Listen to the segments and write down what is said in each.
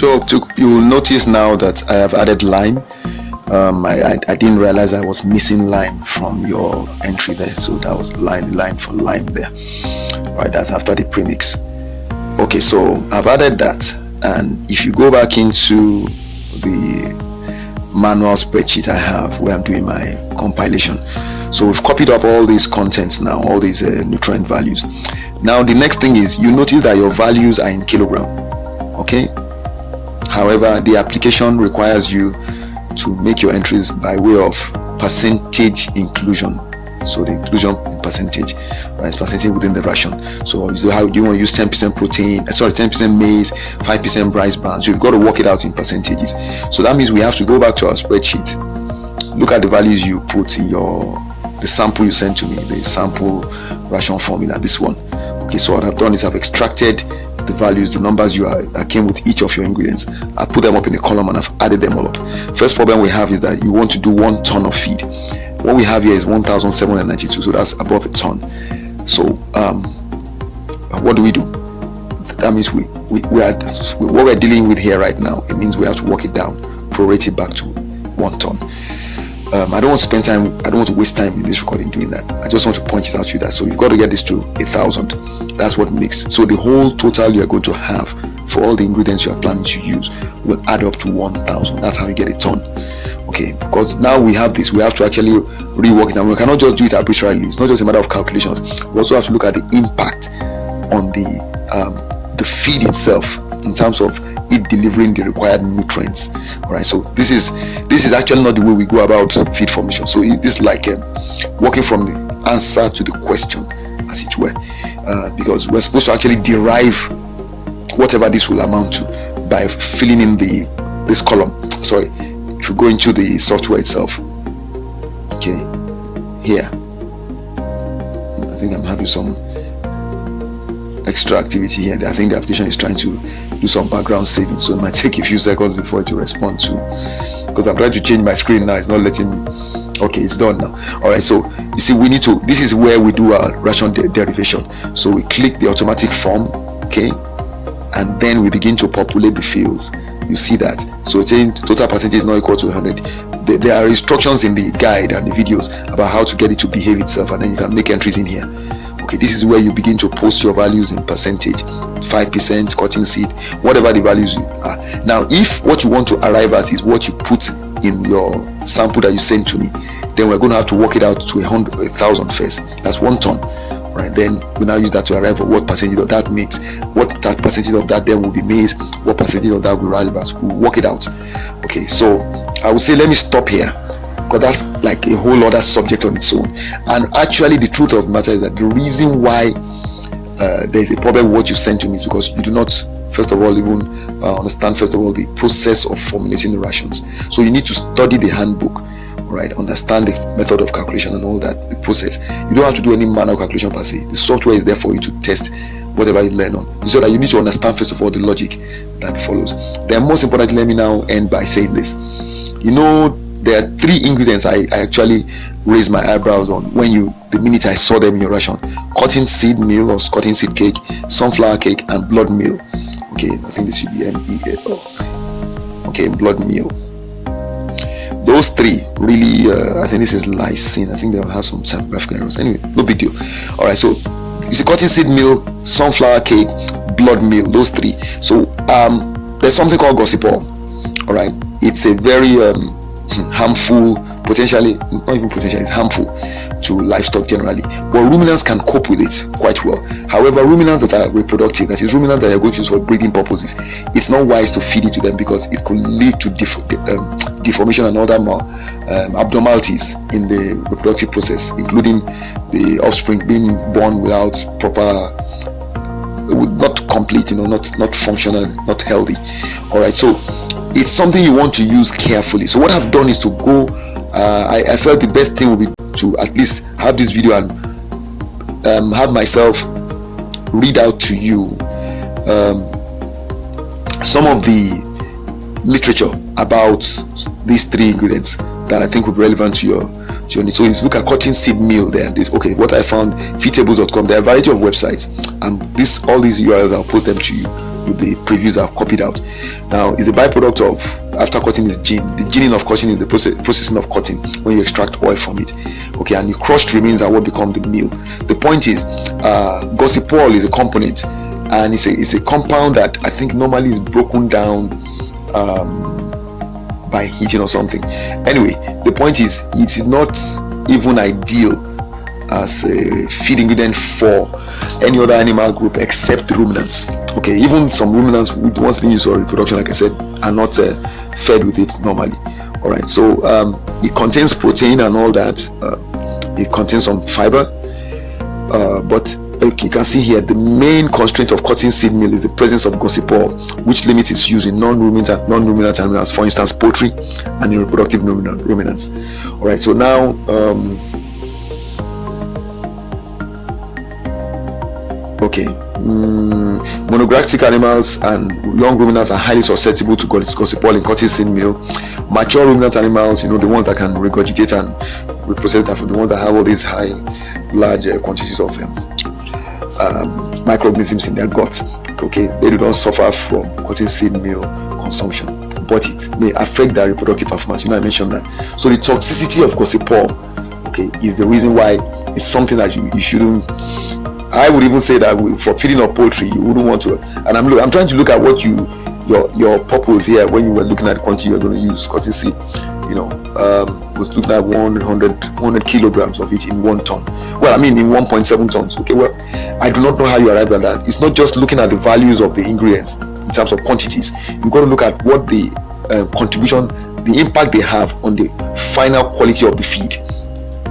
So you'll notice now that I have added lime. I didn't realize I was missing lime from your entry there, so that was line for lime there. Right, that's after the premix. Okay, so I've added that, and if you go back into the manual spreadsheet I have where I'm doing my compilation, so we've copied up all these contents now, all these nutrient values. Now the next thing is, you notice that your values are in kilogram. Okay, however, the application requires you to make your entries by way of percentage inclusion. So the inclusion in percentage, right? It's percentage within the ration. So how do you want to use 10% protein, 10% maize, 5% rice bran? So you've got to work it out in percentages. So that means we have to go back to our spreadsheet, look at the values you put in the sample you sent to me, the sample ration formula, this one. Okay, so what I've done is I've extracted the values, the numbers that came with each of your ingredients. I put them up in a column and I've added them all up. First problem we have is that you want to do 1 ton of feed. What we have here is 1,792, so that's above a ton. So what do? That means what we're dealing with here right now, it means we have to work it down, prorate it back to 1 ton. I don't want to spend time, I don't want to waste time in this recording doing that. I just want to point it out to you that, so you've got to get this to 1,000. That's what it makes. So the whole total you are going to have for all the ingredients you are planning to use will add up to 1,000. That's how you get a ton. Okay, because now we have this, we have to actually rework it, and we cannot just do it arbitrarily. It's not just a matter of calculations. We also have to look at the impact on the feed itself in terms of it delivering the required nutrients. All right, so this is actually not the way we go about feed formulation. So it is like working from the answer to the question, as it were, because we're supposed to actually derive whatever this will amount to by filling in this column. Sorry, if you go into the software itself, okay, here I think I'm having some extra activity here. I think the application is trying to do some background saving, so it might take a few seconds before it will respond to, because I'm trying to change my screen now, it's not letting me. Okay, it's done now. All right, so you see, we need to, this is where we do our ration derivation. So we click the automatic form, okay, and then we begin to populate the fields. You see that, so it's saying total percentage is not equal to 100. There are instructions in the guide and the videos about how to get it to behave itself, and then you can make entries in here. Okay, this is where you begin to post your values in percentage, 5%, cotton seed, whatever the values are. Now, if what you want to arrive at is what you put in your sample that you sent to me, then we're going to have to work it out to 1,000 first. That's 1 ton, right? Then we now use that to arrive at what percentage of that makes, what that percentage of that then will be maize, what percentage of that will be rice bran. We'll work it out. Okay, so I would say let me stop here, because that's like a whole other subject on its own. And actually the truth of the matter is that the reason why there is a problem with what you sent to me is because you do not, first of all, even understand first of all the process of formulating the rations. So you need to study the handbook, right? Understand the method of calculation and all that, the process. You don't have to do any manual calculation per se. The software is there for you to test whatever you learn on, so that you need to understand first of all the logic that follows. Then most importantly, let me now end by saying this. You know, there are 3 ingredients I actually raised my eyebrows on the minute I saw them in your ration: cotton seed meal or cotton seed cake, sunflower cake, and blood meal. Okay, I think this should be MEAL. Okay, blood meal. Those 3 really, I think this is lysine. I think they'll have some typographical errors. Anyway, no big deal. All right, so you see, cotton seed meal, sunflower cake, blood meal. Those 3. So there's something called gossipol. All right, it's a very harmful, potentially, not even potentially, it's harmful to livestock generally, but ruminants can cope with it quite well. However, ruminants that are reproductive, that is ruminants that are going to use for breeding purposes, it's not wise to feed it to them, because it could lead to deformation and other abnormalities in the reproductive process, including the offspring being born without proper, not complete, not functional, not healthy. All right, so it's something you want to use carefully. So what I've done is to go, I felt the best thing would be to at least have this video and have myself read out to you some of the literature about these 3 ingredients that I think would be relevant to your needs. So if you look at cotton seed meal, there, okay, what I found, feedtables.com, there are a variety of websites, and all these URLs, I'll post them to you with the previews I've copied out. Now, it's a byproduct of, after cutting is gin. The ginning of cutting is the processing of cutting when you extract oil from it. Okay, and the crushed remains are what become the meal. The point is, gossypol is a component, and it's a compound that I think normally is broken down by heating or something. Anyway, the point is, it is not even ideal as a feed ingredient for any other animal group except ruminants. Okay, even some ruminants once being used for reproduction, like I said, are not fed with it normally. All right, so it contains protein and all that. It contains some fiber, but you can see here the main constraint of cotton seed meal is the presence of gossypol, which limits its use in non-ruminant animals, for instance poultry, and in reproductive ruminants. All right, so now okay, monographic animals and young ruminants are highly susceptible to gossypol in cotton seed meal. Mature ruminant animals, the ones that can regurgitate and reprocess, that, the ones that have all these large quantities of microorganisms in their gut, okay, they do not suffer from cotton seed meal consumption, but it may affect their reproductive performance. I mentioned that. So the toxicity of gossypol, okay, is the reason why it's something that you shouldn't. I would even say that for feeding of poultry, you wouldn't want to. And I'm trying to look at what your purpose here when you were looking at the quantity you're going to use cotton seed. Was looking at 100 kilograms of it in 1 ton. Well, I mean in 1.7 tons. Okay, well, I do not know how you arrived at that. It's not just looking at the values of the ingredients in terms of quantities. You've got to look at what the contribution, the impact they have on the final quality of the feed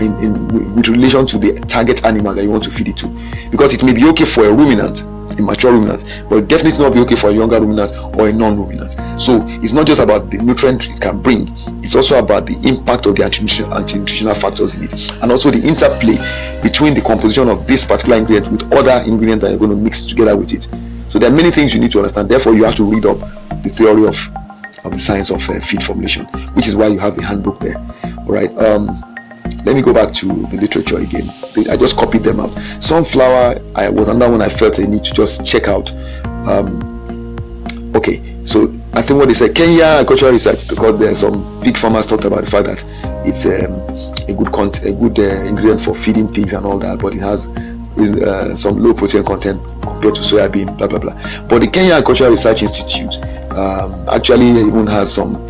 with relation to the target animal that you want to feed it to. Because it may be okay for a ruminant, a mature ruminant, but it definitely not be okay for a younger ruminant or a non-ruminant. So it's not just about the nutrient it can bring, it's also about the impact of the anti-nutritional factors in it, and also the interplay between the composition of this particular ingredient with other ingredients that you're going to mix together with it. So there are many things you need to understand. Therefore, you have to read up the theory of the science of feed formulation, which is why you have the handbook there. All right. Let me go back to the literature again. I just copied them out. Sunflower, I was under when I felt a need to just check out. Okay, so I think what they said, Kenya Agricultural Research, because there are some pig farmers talked about the fact that it's a good ingredient for feeding pigs and all that, but it has some low protein content compared to soybean, blah blah blah. But the Kenya Agricultural Research Institute actually even has some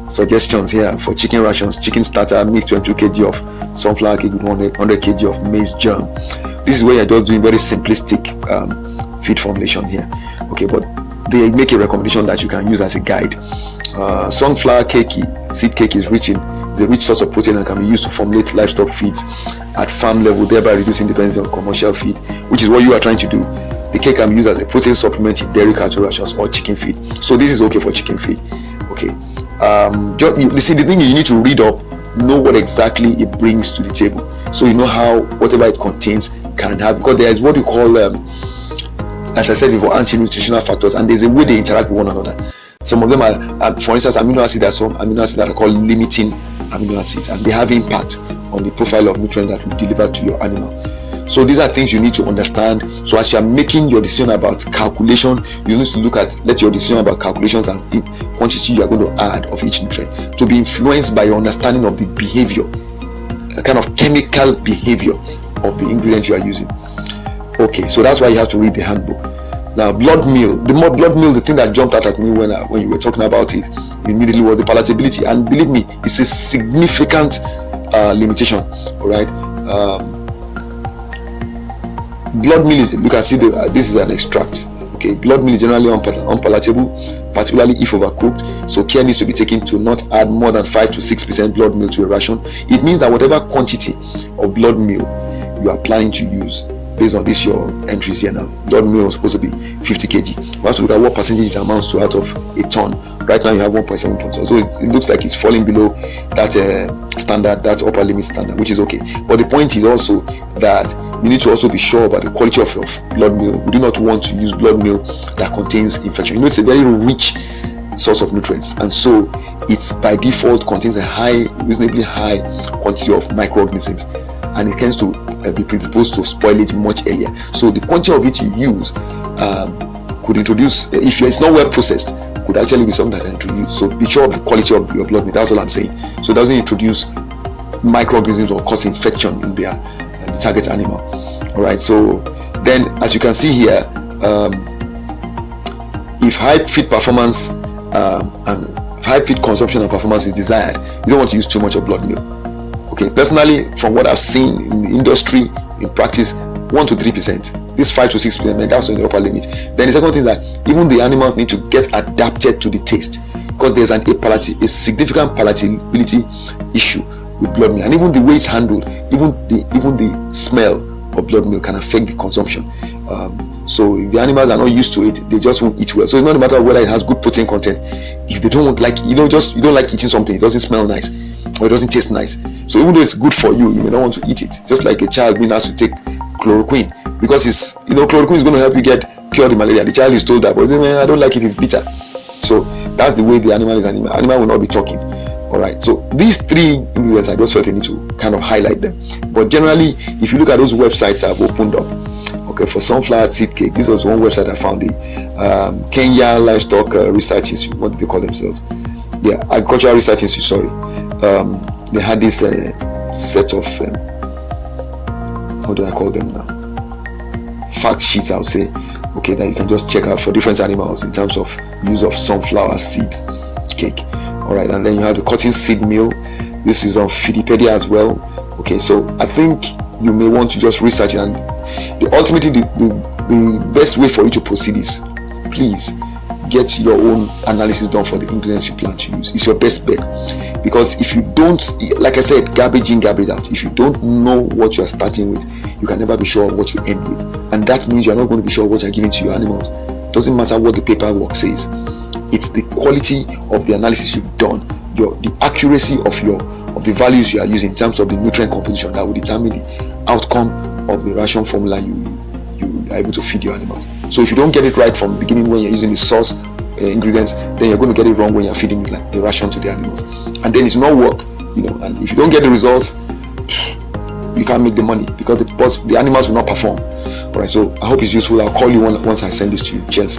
suggestions here for chicken rations. Chicken starter, mix 22 kg of sunflower cake with 100 kg of maize germ. This is where you're just doing very simplistic feed formulation here. Okay, but they make a recommendation that you can use as a guide. Sunflower cake, seed cake is a rich source of protein and can be used to formulate livestock feeds at farm level, thereby reducing dependency on commercial feed, which is what you are trying to do. The cake can be used as a protein supplement in dairy cattle rations or chicken feed. So this is okay for chicken feed. Okay. The thing is, you need to read up, know what exactly it brings to the table, so you know how whatever it contains can have, because there is what you call as I said before, anti-nutritional factors, and there's a way they interact with one another. Some of them are for instance, amino acids. There are some amino acids that are called limiting amino acids, and they have impact on the profile of nutrients that will deliver to your animal. So these are things you need to understand. So as you are making your decision about calculation, you need to let your decision about calculations and quantity you are going to add of each nutrient to be influenced by your understanding of the behavior, a kind of chemical behavior of the ingredients you are using. Okay, so that's why you have to read the handbook. Now, blood meal, the thing that jumped out at me when you were talking about it immediately was the palatability, and believe me, it's a significant limitation. All right. Blood meal is, you can see this is an extract. Okay, blood meal is generally unpalatable, particularly if overcooked. So care needs to be taken to not add more than 5 to 6% blood meal to a ration. It means that whatever quantity of blood meal you are planning to use, based on this your entries here now, blood meal was supposed to be 50 kg. We have to look at what percentage it amounts to out of a ton. Right now you have 1.7 tons, so it looks like it's falling below that standard, that upper limit standard, which is okay. But the point is also that you need to also be sure about the quality of blood meal. We do not want to use blood meal that contains infection. It's a very rich source of nutrients, and so it's by default contains a reasonably high quantity of microorganisms, and it tends to be predisposed to spoil it much earlier. So the quantity of it you use could introduce, if it's not well processed, could actually be something that can introduce. So be sure of the quality of your blood meal. That's all I'm saying. So it doesn't introduce microorganisms or cause infection in the target animal. All right. So then, as you can see here, if high feed performance and high feed consumption and performance is desired, you don't want to use too much of blood meal. Okay, personally, from what I've seen in the industry, in practice, 1 to 3%. This 5 to 6%, that's on the upper limit. Then the second thing is that even the animals need to get adapted to the taste, because there's a significant palatability issue with blood meal, and even the way it's handled, even the smell of blood meal can affect the consumption. So if the animals are not used to it, they just won't eat well. So it's not a matter of whether it has good protein content. If they don't like, you don't like eating something, it doesn't smell nice or it doesn't taste nice. So even though it's good for you, you may not want to eat it. Just like a child being asked to take chloroquine, because it's, chloroquine is going to help you cure the malaria. The child is told that, but I don't like it, it's bitter. So that's the way the animal is. Animal will not be talking. All right. So these 3 ingredients, I just felt I need to kind of highlight them. But generally, if you look at those websites I've opened up, okay, for sunflower seed cake, this was one website I found, the Kenya Livestock Research Institute. What did they call themselves? Yeah, Agricultural Research Institute. Sorry. They had this set of how do I call them now? Fact sheets, I would say. Okay, that you can just check out for different animals in terms of use of sunflower seed cake. All right, and then you have the cotton seed meal. This is on Feedipedia as well. Okay, so I think you may want to just research it, and ultimately the best way for you to proceed is, please get your own analysis done for the ingredients you plan to use. It's your best bet, because if you don't, like I said, garbage in, garbage out, if you don't know what you're starting with, you can never be sure of what you end with, and that means you're not going to be sure of what you're giving to your animals. It doesn't matter what the paperwork says. It's the quality of the analysis you've done, the accuracy of the values you are using in terms of the nutrient composition, that will determine the outcome of the ration formula you are able to feed your animals. So if you don't get it right from the beginning when you're using the source ingredients, then you're going to get it wrong when you're feeding the ration to the animals, and then it's not work. And if you don't get the results, you can't make the money, because the animals will not perform. All right, so I hope it's useful. I'll call you once I send this to you. Cheers.